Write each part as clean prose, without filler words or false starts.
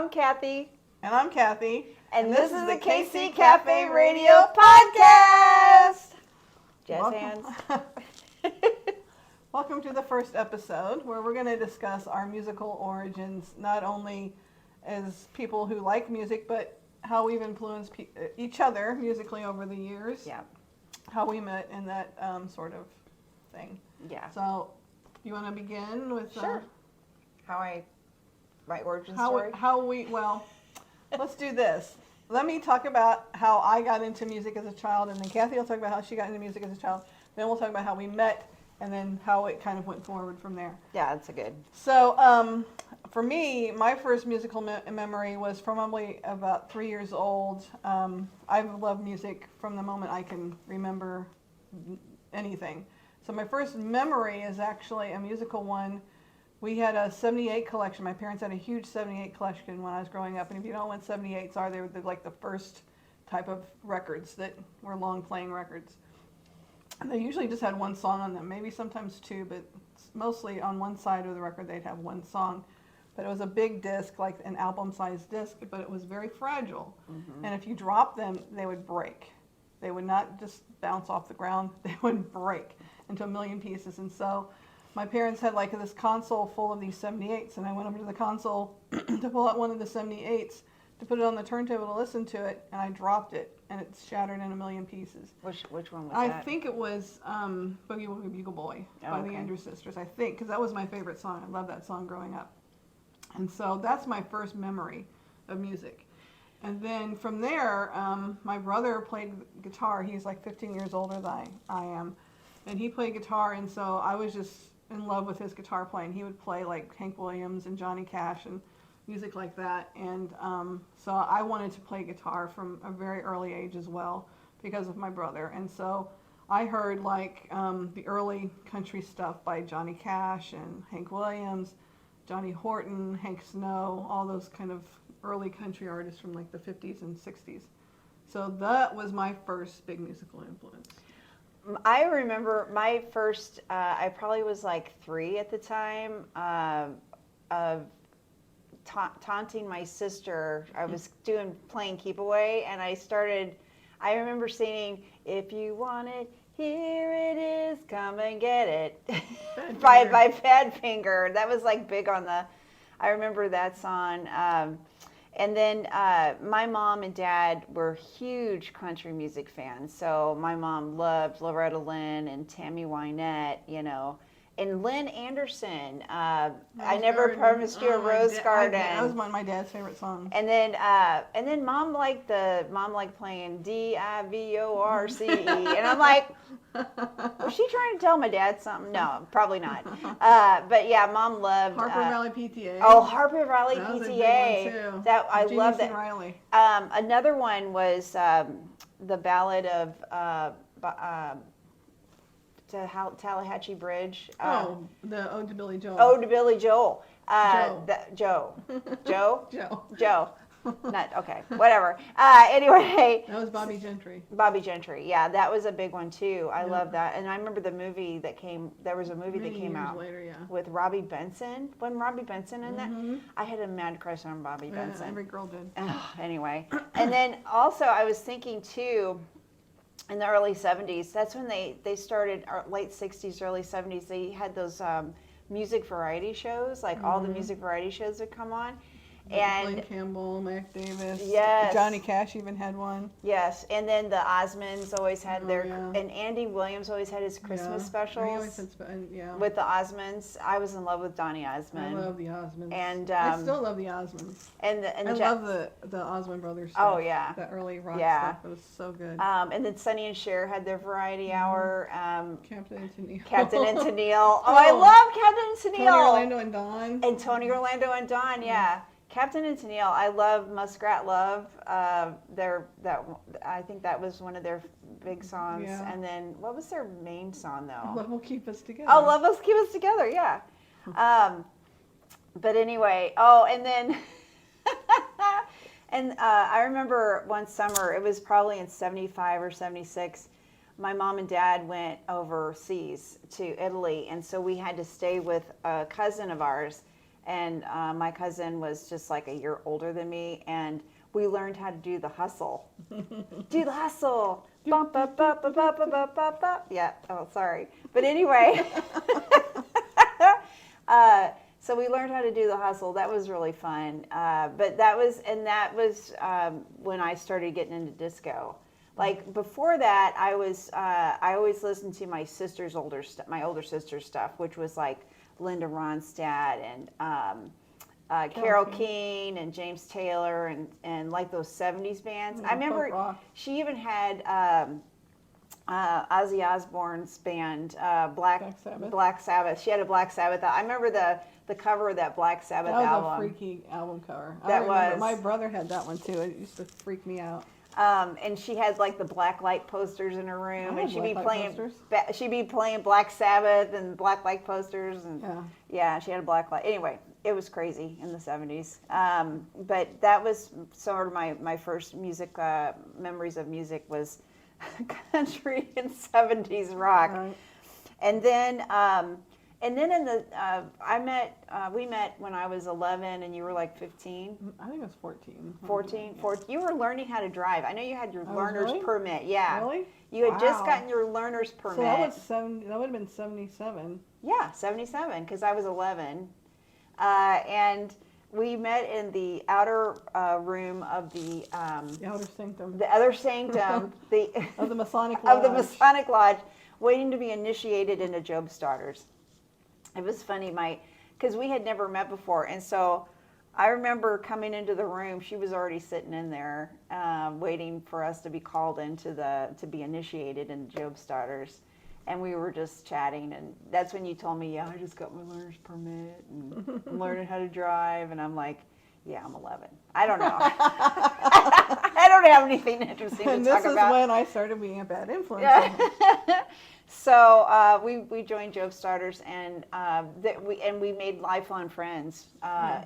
I'm Kathy. And I'm Kathy. And this is the KC Cafe Radio Podcast. Jazz hands. Welcome to the first episode where we're going to discuss our musical origins, not only as people who like music, but how we've influenced each other musically over the years. Yeah. How we met and that sort of thing. Yeah. So, you want to begin with... Sure. My origin story? story? Let's do this. Let me talk about how I got into music as a child, and then Kathy will talk about how she got into music as a child. Then we'll talk about how we met, and then how it kind of went forward from there. Yeah, that's a good. So, for me, my first musical memory was probably about 3 years old. I've loved music from the moment I can remember anything. So my first memory is actually a musical one. We had a 78 collection. My parents had a huge 78 collection when I was growing up. And if you don't know what 78s are, they were like the first type of records that were long playing records. And they usually just had one song on them, maybe sometimes two, but mostly on one side of the record they'd have one song. But it was a big disc, like an album-sized disc, but it was very fragile. Mm-hmm. And if you dropped them, they would break. They would not just bounce off the ground. They would break into a million pieces. And so my parents had like this console full of these 78s, and I went over to the console to pull out one of the 78s to put it on the turntable to listen to it, and I dropped it, and it shattered in a million pieces. Which one was that? I think it was Boogie Woogie Bugle Boy by the Andrews Sisters, I think, because that was my favorite song. I loved that song growing up. And so that's my first memory of music. And then from there, my brother played guitar. He's like 15 years older than I am. And he played guitar, and so I was just in love with his guitar playing. He would play like Hank Williams and Johnny Cash and music like that. And so I wanted to play guitar from a very early age as well because of my brother. And so I heard like the early country stuff by Johnny Cash and Hank Williams, Johnny Horton, Hank Snow, all those kind of early country artists from like the 50s and 60s. So that was my first big musical influence. I remember my first, I probably was like 3 at the time, of taunting my sister. I was playing Keep Away, and I remember singing, "If you want it, here it is, come and get it," by Badfinger. That was like big I remember that song. And then my mom and dad were huge country music fans. So my mom loved Loretta Lynn and Tammy Wynette, and Lynn Anderson. I Never Promised You a Rose Garden. That was one of my dad's favorite songs. And then mom liked playing Divorce, and I'm like, was she trying to tell my dad something? No, probably not. But yeah, mom loved Harper Valley PTA. Oh, Harper Valley that PTA. Was a big one too. That I love that. Riley. Another one was the Ballad of Tallahatchie Bridge. The Ode to Billy Joel. Ode to Billy Joel. Joe. Joe. Not okay. Whatever. Anyway. That was Bobby Gentry. Bobby Gentry. Yeah, that was a big one too. I love that. And I remember the movie that came. There was a movie that came out later, with Robbie Benson. Wasn't Robbie Benson in that? I had a mad crush on Bobby Benson. Every girl did. Anyway, and then also I was thinking too. In the early 70s, that's when they started, late 60s, early 70s, they had those music variety shows, like all the music variety shows would come on. And Glenn Campbell, Mac Davis, yes. Johnny Cash even had one. Yes, and then the Osmonds always had and Andy Williams always had his Christmas specials with the Osmonds. I was in love with Donny Osmond. I love the Osmonds. And I still love the Osmonds. I love the Osmond Brothers stuff. Oh, yeah. The early rock stuff. It was so good. And then Sonny and Cher had their variety hour. Captain and Tennille. Captain and Tennille. Oh, I love Captain and Tennille. Tony Orlando and Dawn. And Tony Orlando and Dawn, yeah. Captain and Tennille, I love Muskrat Love. I think that was one of their big songs. Yeah. And then what was their main song though? Love Will Keep Us Together. Oh, Love Will Keep Us Together, yeah. But anyway, and then I remember one summer, it was probably in 75 or 76. My mom and dad went overseas to Italy, and so we had to stay with a cousin of ours. and my cousin was just like a year older than me, and we learned how to do the hustle. Do the hustle. Bump, bump, bump, bump, bump, bump, bump, bump. Yeah. Oh, sorry. But anyway. So we learned how to do the hustle. That was really fun. But that was when I started getting into disco. Like before that, I always listened to my sister's my older sister's stuff, which was like Linda Ronstadt and Carole King and James Taylor and like those 70s bands. I remember she even had Ozzy Osbourne's band, Black Sabbath. She had a Black Sabbath. I remember the cover of that Black Sabbath album. That was a freaky album cover. My brother had that one too. It used to freak me out. And she had like the black light posters in her room, and she'd be playing Black Sabbath and black light posters, and yeah, she had a black light. Anyway, it was crazy in the 70s. But that was sort of my first music memories of music was country and 70s rock. Right. And then we met when I was 11 and you were like 15. I think it was 14. 14. You were learning how to drive. I know you had your learner's permit. Yeah. Really? You had just gotten your learner's permit. So that would have been 77. Yeah, 77, because I was 11. And we met in the outer room of the outer sanctum. The other sanctum, of the Masonic Lodge. Of the Masonic Lodge, waiting to be initiated into Job Starters. It was funny, because we had never met before, and so I remember coming into the room. She was already sitting in there, waiting for us to be called to be initiated into Job Starters, and we were just chatting. And that's when you told me, "Yeah, I just got my learner's permit and I'm learning how to drive." And I'm like, "Yeah, I'm 11. I don't know. I don't have anything interesting to talk about." And this is when I started being a bad influence. So we joined Job Starters, and we made lifelong friends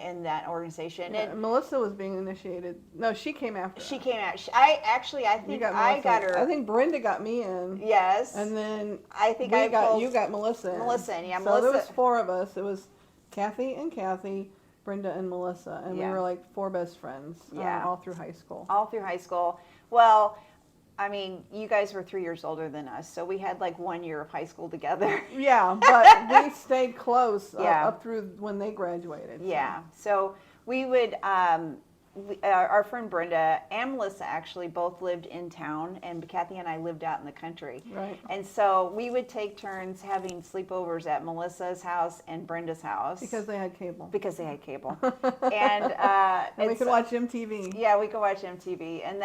in that organization. Yeah, and Melissa was being initiated. No, she came after. She came out. I think I got her. I think Brenda got me in. Yes. And then I think you got Melissa in. Melissa, yeah. So Melissa. there was 4 of us. It was Kathy, Brenda, and Melissa, and we were like 4 best friends. All through high school. All through high school. Well, I mean, you guys were 3 years older than us, so we had like 1 year of high school together. Yeah, but we stayed close up through when they graduated. Yeah, so we would, our friend Brenda and Melissa actually both lived in town, and Kathy and I lived out in the country. Right. And so we would take turns having sleepovers at Melissa's house and Brenda's house. Because they had cable. And we could watch MTV. Yeah, we could watch MTV. And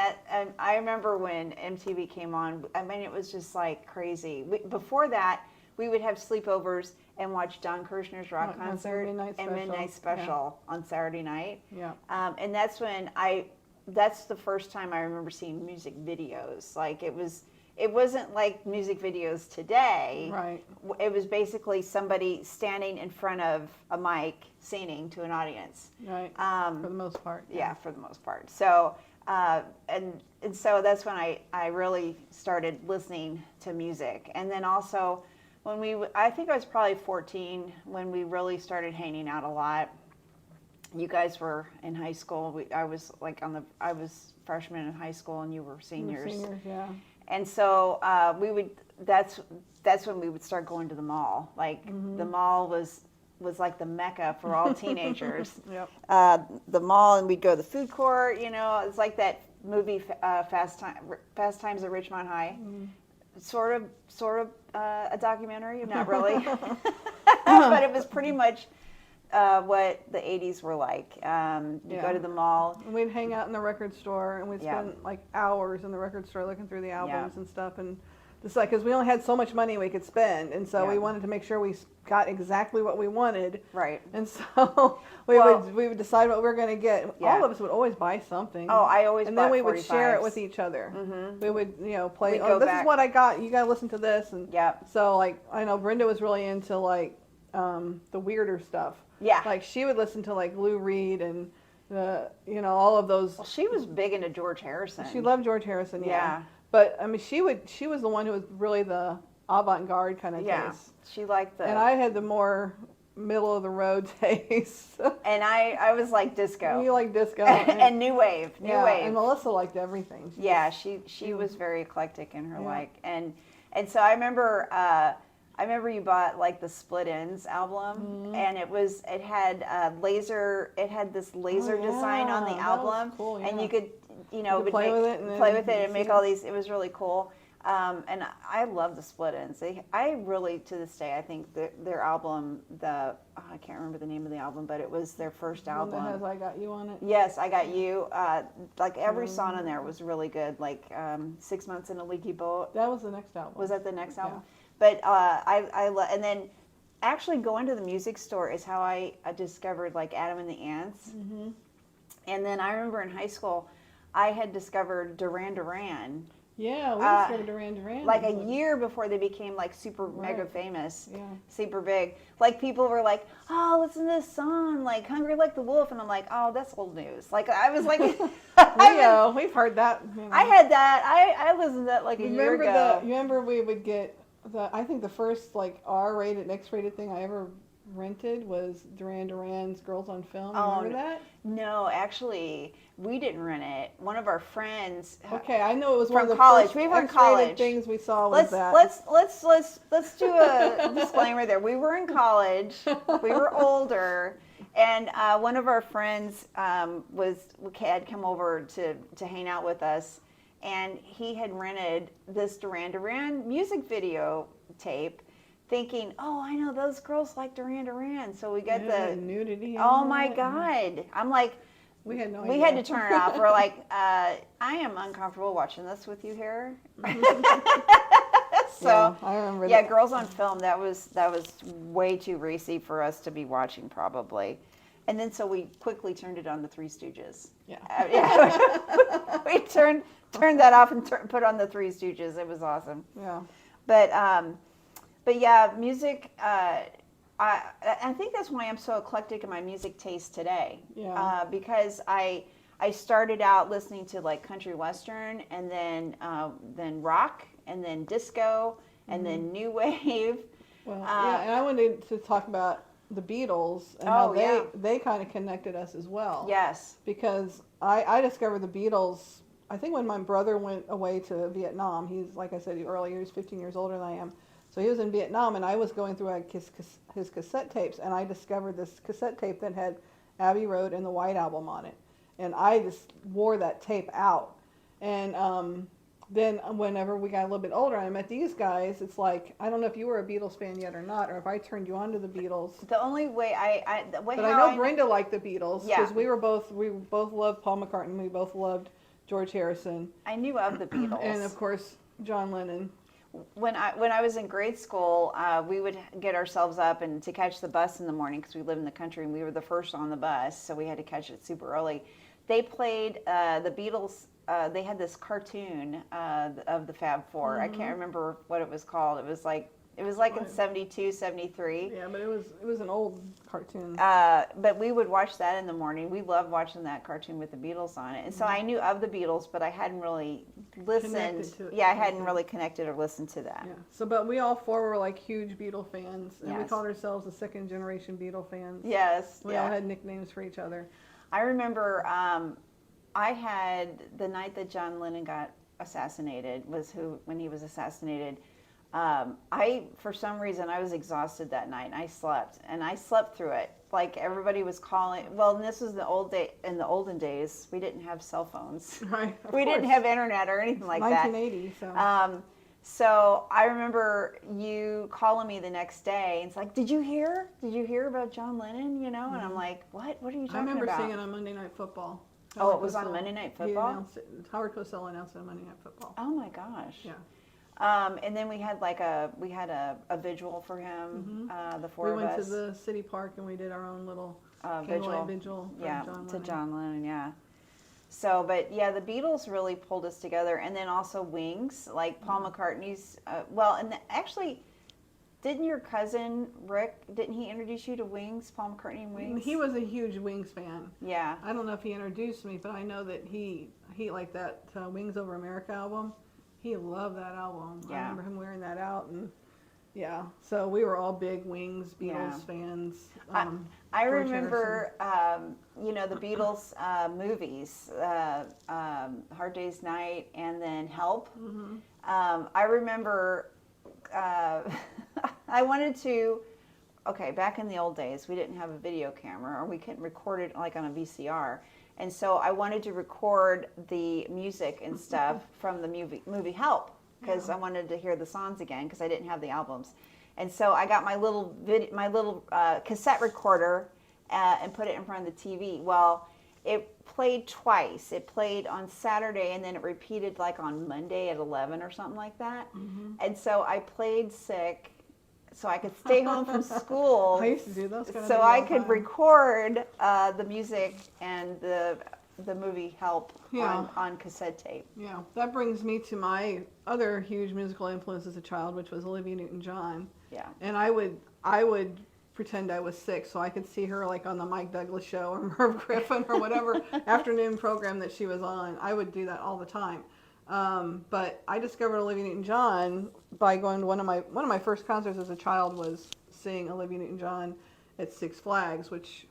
I remember when MTV came on, I mean, it was just like crazy. Before that, we would have sleepovers and watch Don Kirshner's rock concert and Midnight Special on Saturday night. Yeah. And that's the first time I remember seeing music videos. Like it wasn't like music videos today. Right. It was basically somebody standing in front of a mic singing to an audience. Right. For the most part. Yeah, for the most part. So and so that's when I really started listening to music. And then also I think I was probably 14 when we really started hanging out a lot. You guys were in high school. I was freshman in high school, and you were seniors. Yeah. And so that's when we would start going to the mall. Like the mall was like the mecca for all teenagers. Yep. The mall, and we'd go to the food court. It's like that movie Fast Times at Ridgemont High. Sort of a documentary, not really, but it was pretty much what the 80s were like. You go to the mall. And we'd hang out in the record store, and we'd spend like hours in the record store looking through the albums and stuff. And just like, because we only had so much money we could spend, and so we wanted to make sure we got exactly what we wanted. Right. And so we would decide what we were going to get. Yeah. All of us would always buy something. Oh, I always and bought then we 45s. would share it with each other. Mm-hmm. We would, play. This is what I got. You got to listen to this. And so, like, I know Brenda was really into like the weirder stuff. Yeah. Like she would listen to like Lou Reed and all of those. Well, she was big into George Harrison. She loved George Harrison. Yeah. But I mean, she was the one who was really the avant-garde kind of taste. She liked the. And I had the more middle of the road taste. And I was like disco. You like disco And new wave, new yeah, wave. and Melissa liked everything. Yeah, she was very eclectic in her Yeah. like, and so I remember you bought like the Split Ends album, and it had this laser design on the yeah, that was album, cool, and yeah. you could play with it and play then with it and see make it. all these. It was really cool. And I love the Split Ends. I really, to this day, I think their album, I can't remember the name of the album, but it was their first One album. that has I Got You on it. Yes, I Got You. Like every song on there was really good. Like 6 Months in a Leaky Boat. That was the next album. Was that the next album? Yeah. But and then actually going to the music store is how I discovered like Adam and the Ants. Mm-hmm. And then I remember in high school, I had discovered Duran Duran. Yeah, we discovered Duran Duran. Like a year before they became like super mega Right. famous, Yeah. super big. Like people were like, "Oh, listen to this song, like Hungry Like the Wolf," and I'm like, "Oh, that's old news." Like I was like, We've heard that. You know. I had that. I listened to that like a year ago. You remember we would get I think the first like R-rated, X-rated thing I ever rented was Duran Duran's Girls on Film. Remember that? No, actually, we didn't rent it. One of our friends. Okay, I know it was From one of the college. first We were in X-rated college. things we saw was that. Let's do a disclaimer there. We were in college. We were older, and one of our friends had come over to hang out with us, and he had rented this Duran Duran music video tape, thinking, "Oh, I know those girls like Duran Duran." So we got the nudity. Oh my God! I'm like. We had no We idea. had to turn it off. We're like, I am uncomfortable watching this with you here. So, yeah, I remember yeah, that. Girls on Film. That was way too racy for us to be watching, probably. And then so we quickly turned it on the Three Stooges. Yeah. We turned that off and put on the Three Stooges. It was awesome. Yeah. But yeah, music. I think that's why I'm so eclectic in my music taste today. Yeah. Because I started out listening to like country western, and then rock, and then disco, and then new wave. Well, yeah, and I wanted to talk about the Beatles and how they kind of connected us as well. Yes. Because I discovered the Beatles, I think when my brother went away to Vietnam. He's, like I said earlier, he's 15 years older than I am. So he was in Vietnam, and I was going through his cassette tapes, and I discovered this cassette tape that had Abbey Road and the White Album on it. And I just wore that tape out. And then whenever we got a little bit older and I met these guys, it's like, I don't know if you were a Beatles fan yet or not, or if I turned you on to the Beatles. The only way But I know Brenda liked the Beatles, because Yeah. we both loved Paul McCartney, we both loved George Harrison, I knew of the Beatles. and of course John Lennon. When I was in grade school, we would get ourselves up and to catch the bus in the morning, because we lived in the country and we were the first on the bus, so we had to catch it super early. They played the Beatles. They had this cartoon of the Fab Four. I can't remember what it was called. It was like in 72, 73. Yeah, but it was an old cartoon. But we would watch that in the morning. We loved watching that cartoon with the Beatles on it. And so I knew of the Beatles, but I hadn't really listened. Connected to it. Yeah, I hadn't really connected or listened to that. Yeah. So, but we all four were like huge Beatle fans, and we Yes. called ourselves the second generation Beatle fans. Yes. We yeah. all had nicknames for each other. I remember I had the night that John Lennon got assassinated when he was assassinated. For some reason, I was exhausted that night, and I slept through it. Like everybody was calling. Well, and this was in the olden days. We didn't have cell phones. Right. We didn't have internet or anything like that. 1980. So. So I remember you calling me the next day, and it's like, "Did you hear? Did you hear about John Lennon?" You know, and I'm like, "What? What are you talking about?" I remember seeing it on Monday Night Football. Oh, it was on Monday Night He Football? announced it. Howard Cosell announced it on Monday Night Football. Oh my gosh. Yeah. And then we had a vigil for him, the four We of went us. to the city park and we did our own little Vigil. candlelight vigil for Yeah, John to Lennon. John Lennon, yeah. So, but yeah, the Beatles really pulled us together, and then also Wings, like Paul McCartney's. Actually, didn't your cousin Rick? Didn't he introduce you to Wings, Paul McCartney and Wings? He was a huge Wings fan. Yeah. I don't know if he introduced me, but I know that he liked that Wings Over America album. He loved that album. Yeah. I remember him wearing that out, and Yeah, so we were all big Wings Beatles Yeah. fans. I, I George remember, the Beatles movies, Hard Day's Night, and then Help. Harrison. I remember uh, I wanted to. Okay, back in the old days, we didn't have a video camera, or we couldn't record it like on a VCR. And so I wanted to record the music and stuff from the movie Help, because Yeah. I wanted to hear the songs again, because I didn't have the albums. And so I got my little cassette recorder and put it in front of the TV. Well, it played twice. It played on Saturday, and then it repeated like on Monday at 11 or something like that. And so I played sick so I could stay home from school. I used to do those kind of so things I all the could time. record the music and the movie Help Yeah. on cassette tape. Yeah, that brings me to my other huge musical influence as a child, which was Olivia Newton-John. Yeah. And I would pretend I was sick so I could see her like on the Mike Douglas show or Merv Griffin or whatever afternoon program that she was on. I would do that all the time. But I discovered Olivia Newton-John by going to one of my first concerts as a child was seeing Olivia Newton-John at Six Flags, which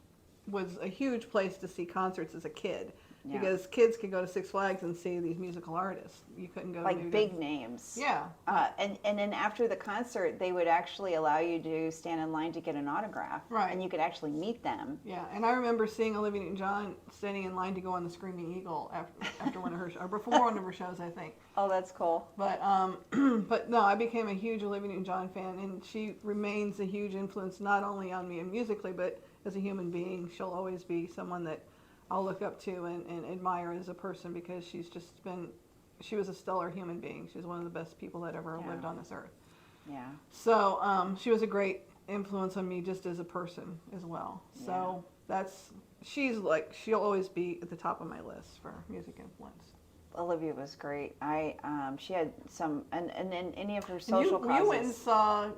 was a huge place to see concerts as a kid. Yeah. Because kids could go to Six Flags and see these musical artists. You couldn't go Like to big names. Yeah. And then after the concert, they would actually allow you to stand in line to get an autograph. Right. And you could actually meet them. Yeah, and I remember seeing Olivia Newton-John standing in line to go on the Screaming Eagle after one of her or before one of her shows, I think. Oh, that's cool. But but no, I became a huge Olivia Newton-John fan, and she remains a huge influence not only on me musically, but as a human being. She'll always be someone that I'll look up to and admire as a person because she was a stellar human being. She's one of the best people that ever lived on this earth. Yeah. So she was a great influence on me just as a person as well. So she'll always be at the top of my list for music influence. Olivia was great. She had some, and then any of her social causes. You went and saw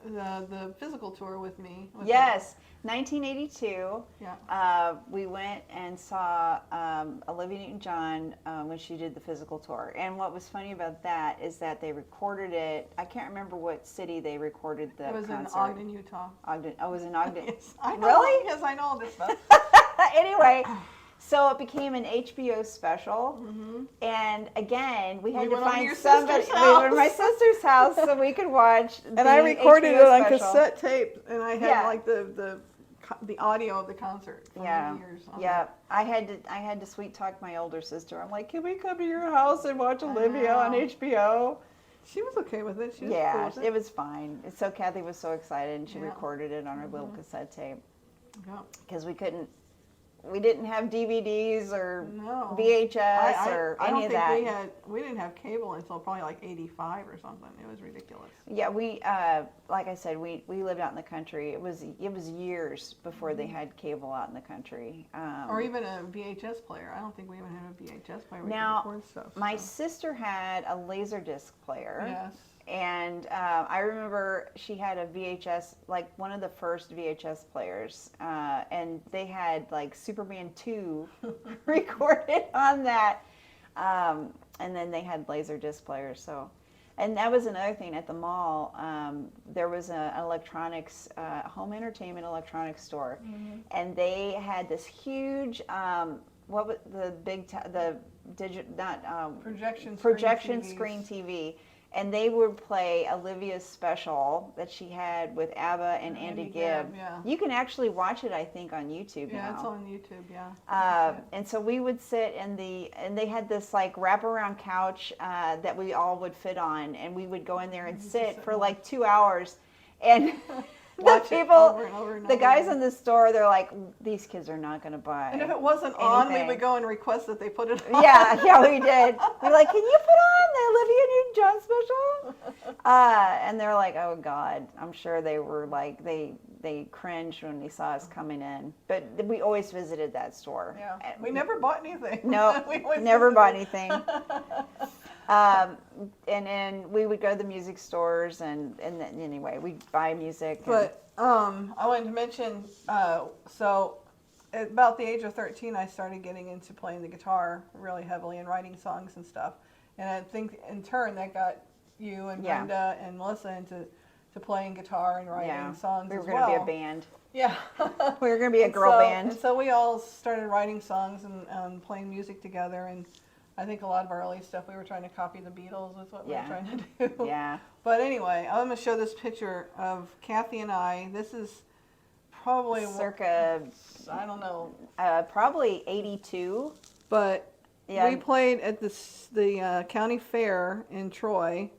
the physical tour with me. Yes, 1982. Yeah. We went and saw Olivia Newton-John when she did the physical tour. And what was funny about that is that they recorded it. I can't remember what city they recorded the concert. It was in Ogden, Utah. Ogden. Oh, it was in Ogden. Yes, I know. Really? Yes, I know all this stuff. Anyway, so it became an HBO special. And again, we had to went over to find your somebody. sister's We went to my house. sister's house so we could watch. And I recorded it on cassette tape, and I had Yeah. like the audio of the concert for many years. Yeah, I had to sweet talk my older sister. I'm like, can we come to your house and watch Olivia on know. HBO? She was okay with it. She was Yeah, cool with it was fine. So Kathy was so excited, and she Yeah. recorded it on her little cassette tape Yeah. because we didn't have DVDs or No. VHS or I any don't of think that. we didn't have cable until probably like 85 or something. It was ridiculous. Yeah, we like I said, we lived out in the country. It was years before they had cable out in the country. Or even a VHS player. I don't think we even had a VHS player. We Now, could record stuff. my sister had a Laserdisc player. Yes. And I remember she had a VHS, like one of the first VHS players, and they had like Superman 2 recorded on that. And then they had Laserdisc players. So, and that was another thing at the mall. There was an electronics, home entertainment electronics store, and they had this huge, what was the big, the projection screen TV. And they would play Olivia's special that she had with ABBA and Andy Gibb. Yeah. You can actually watch it, I think, on YouTube now. Yeah, it's on YouTube. Yeah. And so we would sit and they had this like wraparound couch that we all would fit on, and we would go in there and sit for like 2 hours, and the Watch it people, over and over and the over guys again. in the store, they're like, these kids are not going to buy. And if it wasn't on, we anything. would go and request that they put it on. Yeah, we did. We're like, can you put on the Olivia Newton-John special? And they're like, oh God. I'm sure they were like, they cringed when they saw us coming in. But we always visited that store. Yeah. We never bought anything. No, We always never visited. bought anything. And then we would go to the music stores, and then anyway, we'd buy music. But I wanted to mention, so at about the age of 13, I started getting into playing the guitar really heavily and writing songs and stuff. And I think in turn that got you and Yeah. Brenda and Melissa into to playing guitar and writing Yeah. songs We were as going to well. be a band. Yeah. We were going to be a And girl so- band. And so we all started writing songs and playing music together. And I think a lot of our early stuff, we were trying to copy the Beatles with what we were Yeah. trying to do. Yeah. But anyway, I'm going to show this picture of Kathy and I. This is probably, Circa, I don't know, probably 82. but Yeah. we played at the county fair in Troy.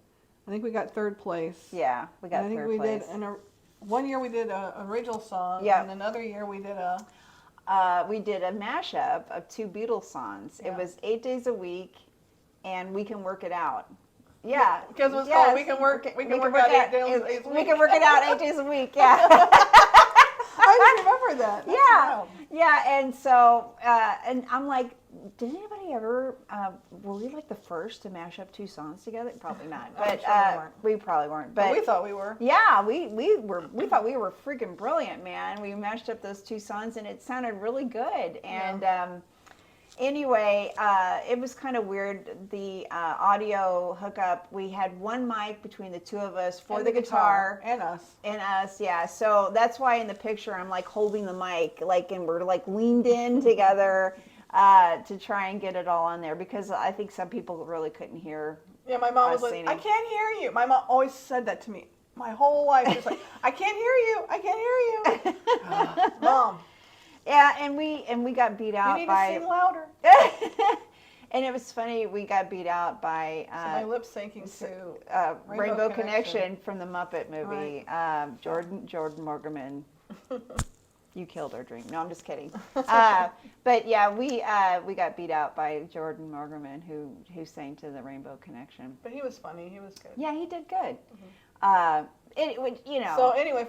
I think we got third place. Yeah, we got And I think third we place. did, one year we did a original song, Yeah. and another year we did a, We did a mashup of 2 Beatles songs. Yeah. It was 8 days a week, and We Can Work It Out. Yeah, because it was yes. called We Can Work Out 8 Days a Week. We can work it out 8 days a week. Yeah. I just remember that. That's Yeah, wild. yeah, and so, and I'm like, did anybody ever, were we like the first to mash up 2 songs together? Probably not, I'm but sure we weren't. we probably weren't. But But we thought we were. yeah, we thought we were freaking brilliant, man. We mashed up those 2 songs, and it sounded really good. And anyway, it was kind of weird. The audio hookup, we had one mic between the 2 of us for And the guitar. and us. And us, yeah. So that's why in the picture I'm like holding the mic, like, and we're like leaned in together to try and get it all on there, because I think some people really couldn't hear. Yeah, my mom Us was like, singing. I can't hear you. My mom always said that to me my whole life. She's like, I can't hear you. I can't hear you. Mom, Yeah, and we got beat you out need to by. sing louder. And it was funny. We got beat out by So my lip syncing to Rainbow Connection from the Muppet movie. Right. Jordan Morgerman. You killed our dream. No, I'm just kidding. But yeah, we got beat out by Jordan Morgerman, who sang to the Rainbow Connection. But he was funny. He was good. Yeah, he did good. It would, So anyway,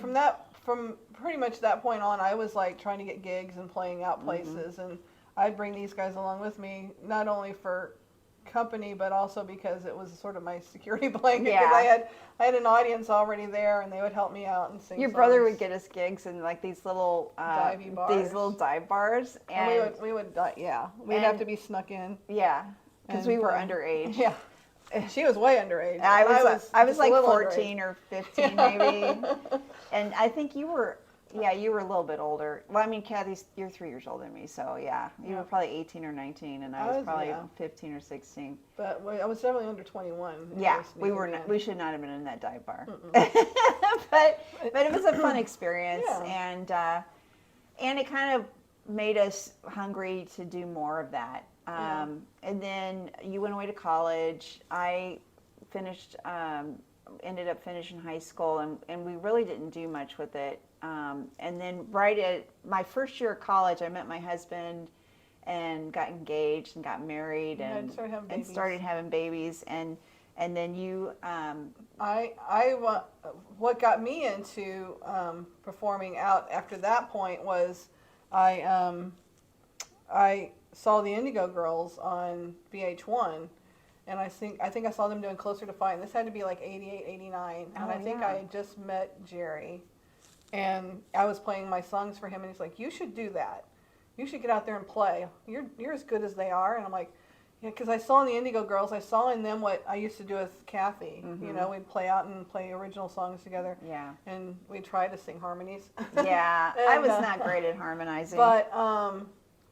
from pretty much that point on, I was like trying to get gigs and playing out places, and I'd bring these guys along with me, not only for company, but also because it was sort of my security blanket. Yeah. Because I had an audience already there, and they would help me out and sing. your brother songs. would get us gigs in like these little Divey bars. these little dive bars, And we would we'd and- have to be snuck in. yeah, because we and were play. underage. Yeah, she was way underage. I and was just like a little 14 underage. or 15 maybe, and I think you were a little bit older. Well, I mean, Kathy's, you're 3 years older than me, so yeah, you were probably 18 or 19, and I was probably 15 or 16. But I was definitely under 21. Yeah, we were not, we should not have been in that dive bar, but it was a fun experience, Yeah. and it kind of made us hungry to do more of that. Yeah. And then you went away to college. I finished, ended up finishing high school, and we really didn't do much with it. And then right at my first year of college, I met my husband and got engaged and got married and started having babies. And then you, what got me into performing out after that point was I saw the Indigo Girls on VH1, and I think I saw them doing Closer to Fine. This had to be like 88, 89, and I think I had just met Jerry, and I was playing my songs for him, and he's like, "You should do that. You should get out there and play. You're as good as they are." And I'm like, yeah, because I saw in the Indigo Girls, I saw in them what I used to do with Kathy. You know, we'd play out and play original songs together. Yeah. And we'd try to sing harmonies. Yeah, And, I was not great at harmonizing.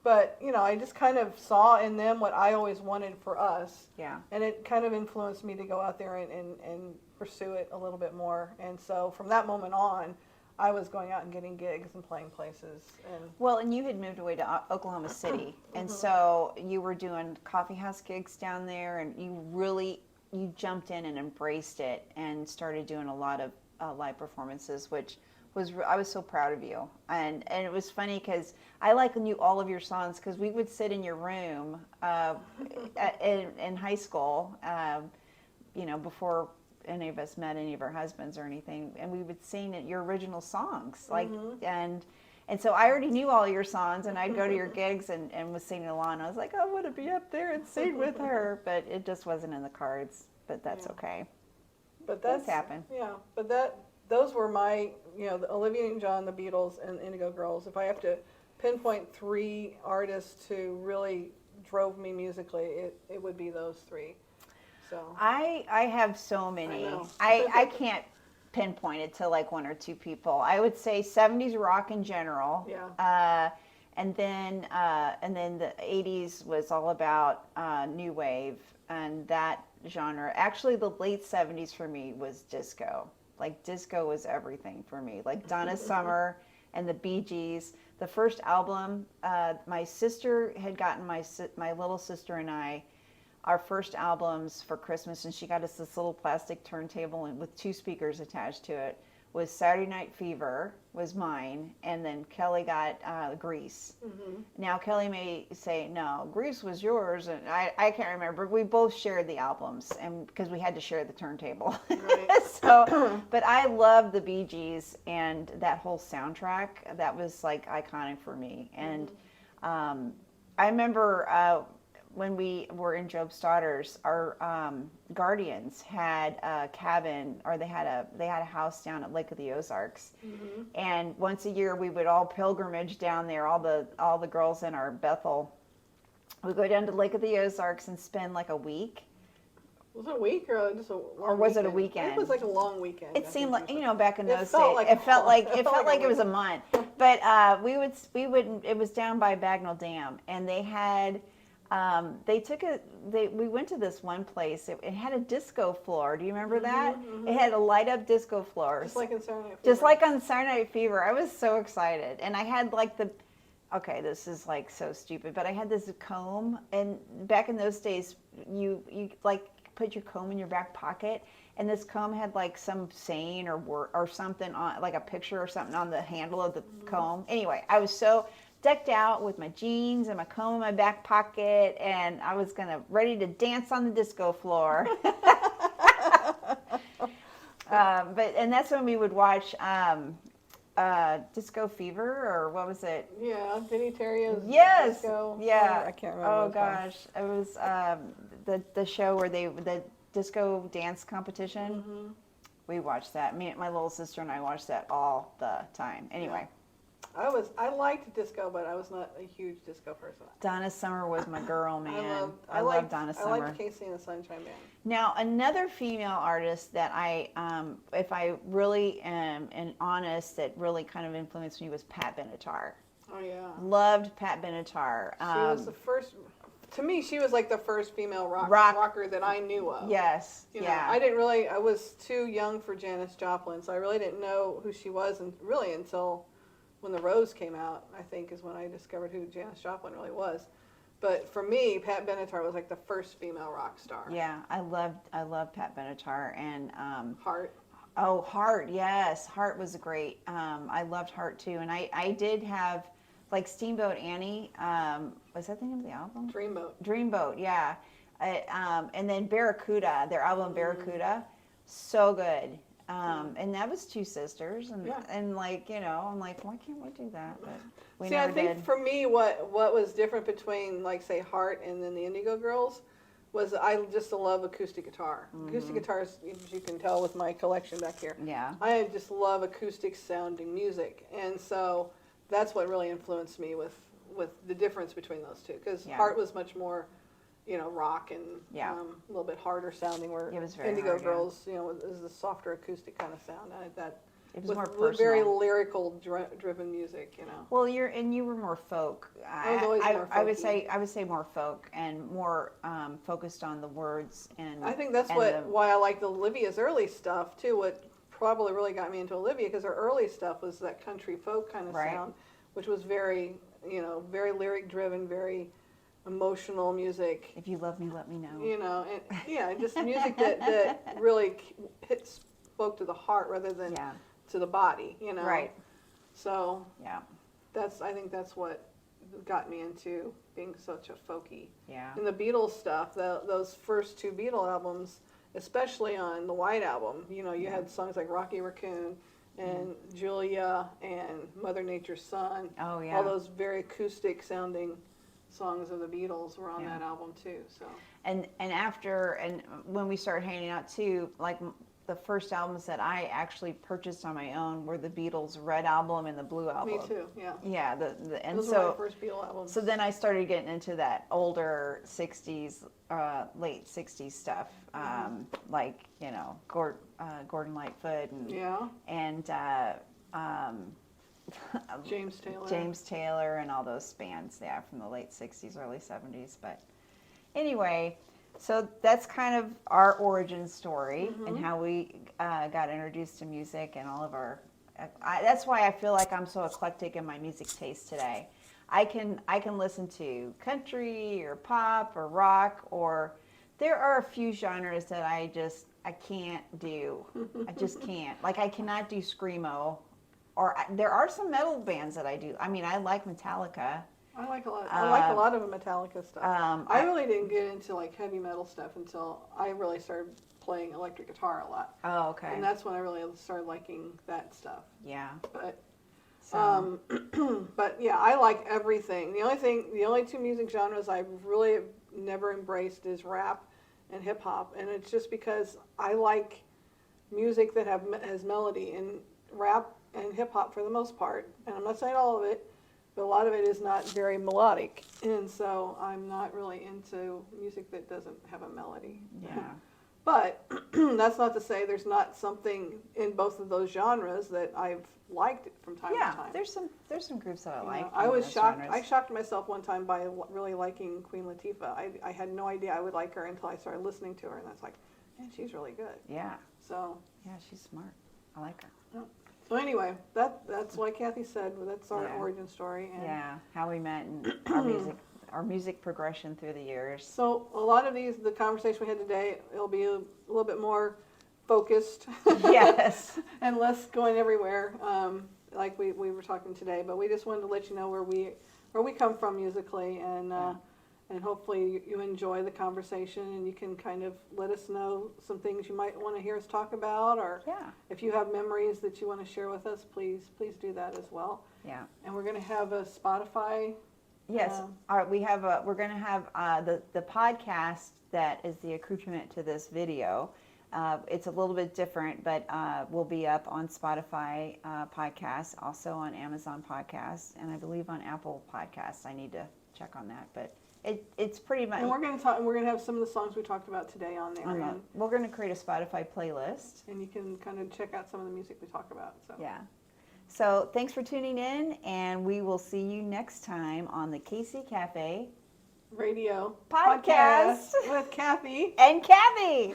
But you know, I just kind of saw in them what I always wanted for us. Yeah. And it kind of influenced me to go out there and pursue it a little bit more. And so from that moment on, I was going out and getting gigs and playing places. Well, and you had moved away to Oklahoma City, and so you were doing coffee house gigs down there, and you jumped in and embraced it and started doing a lot of live performances, which I was so proud of you. And it was funny because I knew all of your songs, because we would sit in your room in high school, before any of us met any of our husbands or anything, and we would sing your original songs, and so I already knew all your songs, and I'd go to your gigs and was singing along. I was like, I want to be up there and sing with her, but it just wasn't in the cards. But that's okay. But things happen. Yeah, but those were my, the Olivia Newton-John, the Beatles, and Indigo Girls. If I have to pinpoint 3 artists who really drove me musically, it would be those 3. So I have so many. I know. I can't pinpoint it to like one or two people. I would say 70s rock in general. Yeah. And then the 80s was all about new wave and that genre. Actually, the late 70s for me was disco. Like disco was everything for me. Like Donna Summer and the Bee Gees. The first album, my sister had gotten my little sister and I our first albums for Christmas, and she got us this little plastic turntable and with two speakers attached to it. Was Saturday Night Fever was mine, and then Kelly got Grease. Mm-hmm. Now Kelly may say no, Grease was yours, and I can't remember. We both shared the albums, and because we had to share the turntable. Right. So, but I love the Bee Gees and that whole soundtrack. That was like iconic for me, and I remember. When we were in Job's Daughters, our guardians had a cabin, or they had a house down at Lake of the Ozarks, and once a year we would all pilgrimage down there. All the girls in our Bethel would go down to Lake of the Ozarks and spend like a week. Was it a week or just a long or was weekend? it a weekend? It was like a long weekend. It seemed like back in those days, it felt like it was a month. But we would it was down by Bagnell Dam, and they had. We went to this one place. It had a disco floor. Do you remember that? Mm-hmm. It had a light up disco floor. Just like in Saturday Night Fever. Just like on Saturday Night Fever. I was so excited. And I had like okay, this is like so stupid, but I had this comb, and back in those days, you like put your comb in your back pocket, and this comb had like some saying or something on, like a picture or something on the handle of the comb. Anyway, I was so decked out with my jeans and my comb in my back pocket, and I was ready to dance on the disco floor. And that's when we would watch Disco Fever, or what was it? Yeah, Vinny Terrio's Yes. Disco. Yeah. I can't remember. Oh gosh, it was the show where the disco dance competition. Mm-hmm. We watched that. My little sister and I watched that all the time. Anyway. Yeah. I liked disco, but I was not a huge disco person. Donna Summer was my girl, man. I love love Donna Summer. I liked Casey and the Sunshine Band. Now, another female artist that if I really am honest, that really kind of influenced me was Pat Benatar. Oh yeah. Loved Pat Benatar. She was the first. To me, she was like the first female rocker that I knew of. Yes. I was too young for Janis Joplin, so I really didn't know who she was, and really until when The Rose came out, I think, is when I discovered who Janis Joplin really was. But for me, Pat Benatar was like the first female rock star. Yeah, I loved Pat Benatar and Heart. Oh, Heart, yes, Heart was great. I loved Heart too, and I did have like Steamboat Annie. Was that the name of the album? Dreamboat, yeah. And then Barracuda, their album Barracuda, so good. And that was two sisters, and like, I'm like, why can't we do that? But we never did. I think for me, what was different between, like, say, Heart and then the Indigo Girls was I just love acoustic guitar. Mm-hmm. Acoustic guitars, as you can tell with my collection back here. Yeah. I just love acoustic sounding music, and so that's what really influenced me with the difference between those two, because Heart was much more, rock and a little bit harder sounding, where Indigo Girls, is the softer acoustic kind of sound. It was more personal. Very lyrical driven music, Well, you were more folk. I was always more folky. I would say more folk and more focused on the words, and I think that's why I liked Olivia's early stuff too. What probably really got me into Olivia, because her early stuff was that country folk kind of sound, which was very, very lyric driven, very emotional music. If you love me, let me know. And just music that really spoke to the heart rather than to the body. Right. So I think that's what got me into being such a folky. Yeah. And the Beatles stuff, those first two Beatle albums, especially on the White Album, you had songs like Rocky Raccoon and Julia and Mother Nature's Son. Oh yeah. All those very acoustic sounding songs of the Beatles were on that album too. So. And when we started hanging out too, like the first albums that I actually purchased on my own were the Beatles' Red Album and the Blue Album. Me too. Yeah. Yeah, and Those so were my first Beatle albums. so then I started getting into that older '60s, late '60s stuff, like Gordon Lightfoot and James Taylor and all those bands, yeah, from the late '60s, early '70s. But anyway, so that's kind of our origin story and how we got introduced to music and all of our. That's why I feel like I'm so eclectic in my music taste today. I can listen to country or pop or rock, or there are a few genres that I can't do. I just can't. Like I cannot do screamo, or there are some metal bands that I do. I mean, I like Metallica. I like a lot. I like a lot of Metallica stuff. I really didn't get into like heavy metal stuff until I really started playing electric guitar a lot. Oh, okay. And that's when I really started liking that stuff. Yeah. But So. but yeah, I like everything. The only two music genres I've really never embraced is rap and hip hop, and it's just because I like music that has melody, and rap and hip hop for the most part. And I'm not saying all of it, but a lot of it is not very melodic, and so I'm not really into music that doesn't have a melody. Yeah. But that's not to say there's not something in both of those genres that I've liked from time to time. Yeah, there's some groups that I like. I was shocked. Genres. I shocked myself one time by really liking Queen Latifah. I had no idea I would like her until I started listening to her, and I was like, man, she's really good. Yeah. So. Yeah, she's smart. I like her. Yeah. So anyway, that's like Kathy said. That's our origin story. And yeah, how we met and our music progression through the years. So a lot of the conversation we had today, it'll be a little bit more focused. Yes. And less going everywhere, like we were talking today. But we just wanted to let you know where we come from musically, and hopefully you enjoy the conversation, and you can kind of let us know some things you might want to hear us talk about, or if you have memories that you want to share with us, please do that as well. Yeah. And we're going to have a Spotify. Yes. All right. We're going to have the podcast that is the accoutrement to this video. It's a little bit different, but will be up on Spotify podcasts, also on Amazon podcasts, and I believe on Apple podcasts. I need to check on that, but it's pretty much. And we're going to have some of the songs we talked about today on there. We're going to create a Spotify playlist, and you can kind of check out some of the music we talk about. So. Yeah. So thanks for tuning in, and we will see you next time on the Casey Cafe Radio podcast with Kathy and Kathy.